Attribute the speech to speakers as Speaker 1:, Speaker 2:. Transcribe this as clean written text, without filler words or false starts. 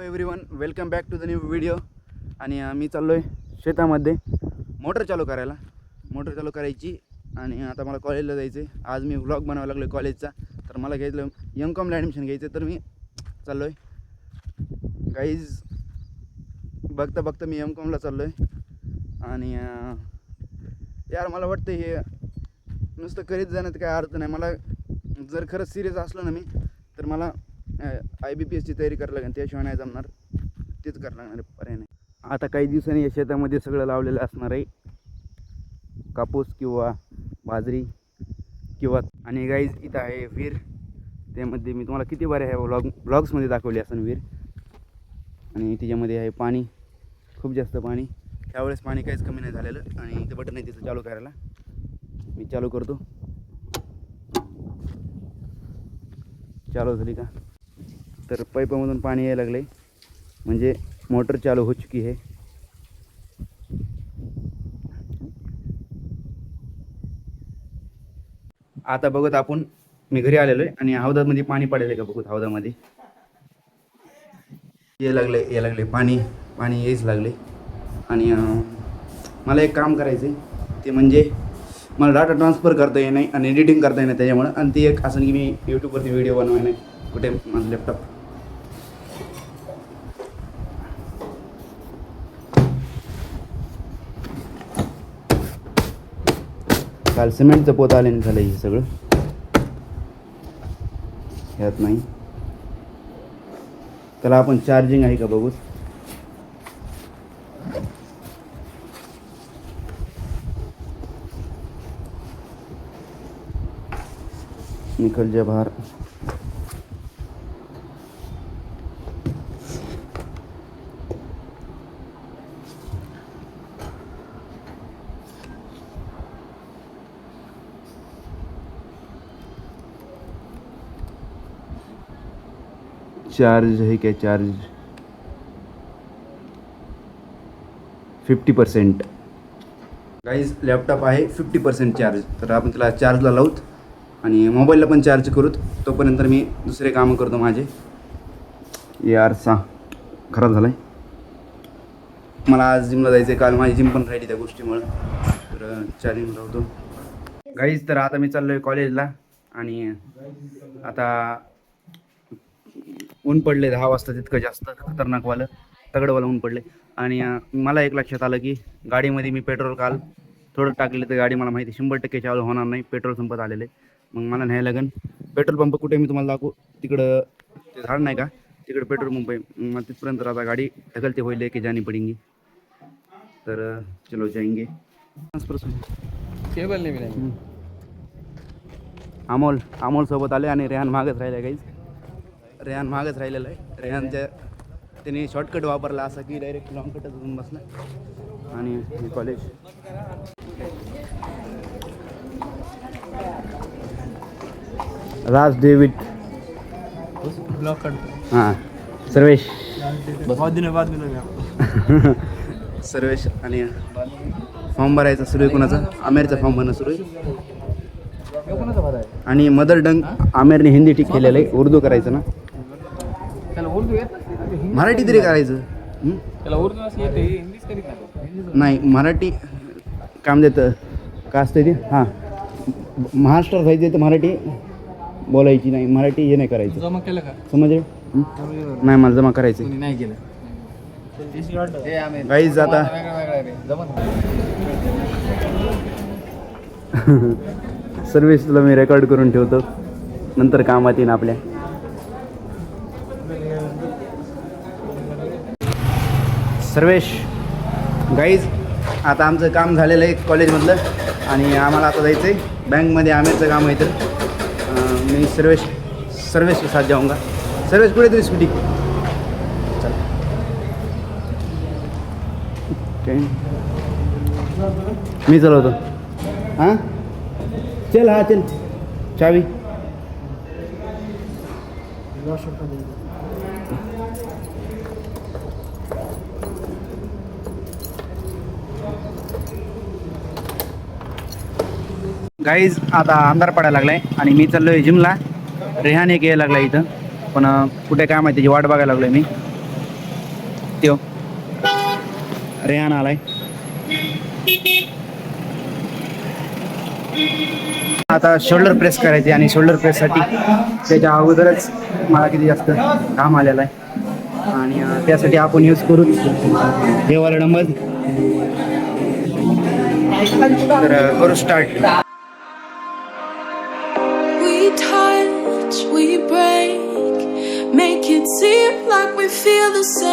Speaker 1: Hello everyone, welcome back to the new video. आणि मी चाललो आहे शेतामध्ये मोटर चालू करायची. आणि आता मला कॉलेजला जायचं आहे. आज मी व्लॉग बनवायला लागलो आहे कॉलेजचा. तर मला घ्यायचं M.Com ॲडमिशन घ्यायचं आहे, तर मी चाललो आहे गाईज. बघता मी M.Com चाललो आहे. आणि यार मला वाटतं हे नुसतं करीत जाण्यात काय अर्थ नाही. मला जर खरंच सिरियस असलं ना मी, तर मला IBPSची तयारी करायला लागेल. त्याशिवाय नाही जमणार, तेच करायला लागणार, पर्याय नाही. आता काही दिवसांनी या शेतामध्ये सगळं लावलेलं असणार आहे, कापूस किंवा बाजरी किंवा. आणि गाईज इथं आहे विहीर. त्यामध्ये मी तुम्हाला किती बारे आहे ब्लॉग्समध्ये दाखवली असं विहीर. आणि त्याच्यामध्ये आहे पाणी, खूप जास्त पाणी. त्यावेळेस पाणी काहीच कमी नाही झालेलं. आणि ते बटन आहे तिथं चालू करायला, मी चालू करतो. चालू झाली का? तर पाईपामधून पाणी यायला लागले, म्हणजे मोटर चालू हो चुकी आहे. आता बघत आपण मी घरी आलेलो आहे आणि हौदामध्ये पाणी पडायला का बघत. हौदामध्ये यायला लागले पाणी यायच लागले. आणि मला एक काम करायचं आहे, ते म्हणजे मला डाटा ट्रान्सफर करता येत नाही आणि एडिटिंग करता येत नाही त्याच्यामुळं. आणि ती एक असं की मी यूट्यूबवरती व्हिडिओ बनवाय नाही कुठे. माझं लॅपटॉप काल सिमेंटचं पोत आल्याने झालं हे सगळं. ह्यात नाही. त्याला आपण चार्जिंग आहे का बघू. निकल जा बाहर. चार्ज है क्या? चार्ज 50%. गाईज लॅपटॉप आहे 50% चार्ज. तर आपण त्याला चार्जला लावूत आणि मोबाईलला पण चार्ज करूत. तोपर्यंत मी दुसरे कामं करतो माझे. यारसा खराब झाला आहे. मला आज जिमला जायचं आहे. काल माझी जिम पण राहिली त्या गोष्टीमुळं. तर चार्जिंग लावतो गाईज. तर आता मी चाललो आहे कॉलेजला. आणि आता ऊन पडले 10 वाजता, तितकं जास्त खतरनाकवालं तगडवालं ऊन पडले. आणि मला एक लक्षात आलं की गाडीमध्ये मी पेट्रोल काल थोडं टाकलेलं, तर गाडी मला माहिती 100% चालू होणार नाही, पेट्रोल संपत आलेलं आहे. मग मला न्यायला लागेल. पेट्रोल पंप कुठे मी तुम्हाला दाखवू. तिकडं ते झाड नाही का, तिकडे पेट्रोल पंप आहे. मग तिथपर्यंत आता गाडी ढकलते होईल की जाणी पडेंगी. तर चलो जाएंगे.
Speaker 2: केबल नाही.
Speaker 1: अमोल सोबत आले आणि रेहान मागच राहिला आहे. काहीच रेहान मागच राहिलेलं आहे. रेहानच्या त्याने शॉर्टकट वापरला असा की डायरेक्ट लॉंग कटच होऊन बसला. आणि कॉलेज राज डेविड हां सर्वेश सर्वेश. आणि फॉर्म भरायचा सुरू आहे. कोणाचा? आमेरचा फॉर्म भरणं सुरू आहे. आणि मदर टंग आमेरने हिंदी ठीक केलेलं आहे. उर्दू करायचं ना, मराठी तरी करायचं. नाही मराठी काम देतं का असतं ते. हां महाराष्ट्रात जायचं तर मराठी बोलायची नाही, मराठी हे नाही करायचं.
Speaker 2: जमा केलं का?
Speaker 1: समजले? नाही मला जमा करायचं
Speaker 2: नाही केलं.
Speaker 1: गाईज आता सर्विस तुला मी रेकॉर्ड करून ठेवतो, नंतर कामात येईन आपल्या. सर्वेश गाईज आता आमचं काम झालेलं आहे कॉलेजमधलं. आणि आम्हाला आता जायचं आहे बँकमध्ये. आमेरचं काम आहे. तर मी सर्वेश के साथ जाऊंगा. सर्वेश कुठे तुझी स्कूटी? चल मी चालवतो. हां चल. हा चल. चावी गाईज आता अंधार पडायला लागलाय आणि मी चाललो आहे जिमला. रेहान एक यायला लागला इथं, पण कुठे काय माहिती त्याची वाट बघायला लागलो मी. त्यो रेहान आलाय. आता शोल्डर प्रेस करायचे आणि शोल्डर प्रेससाठी त्याच्या अगोदरच मला किती जास्त काम आलेलं आहे आणि त्यासाठी आपण यूज करू हे वाला डंबल. तर करू start.
Speaker 2: We break, make it seem like we feel the same.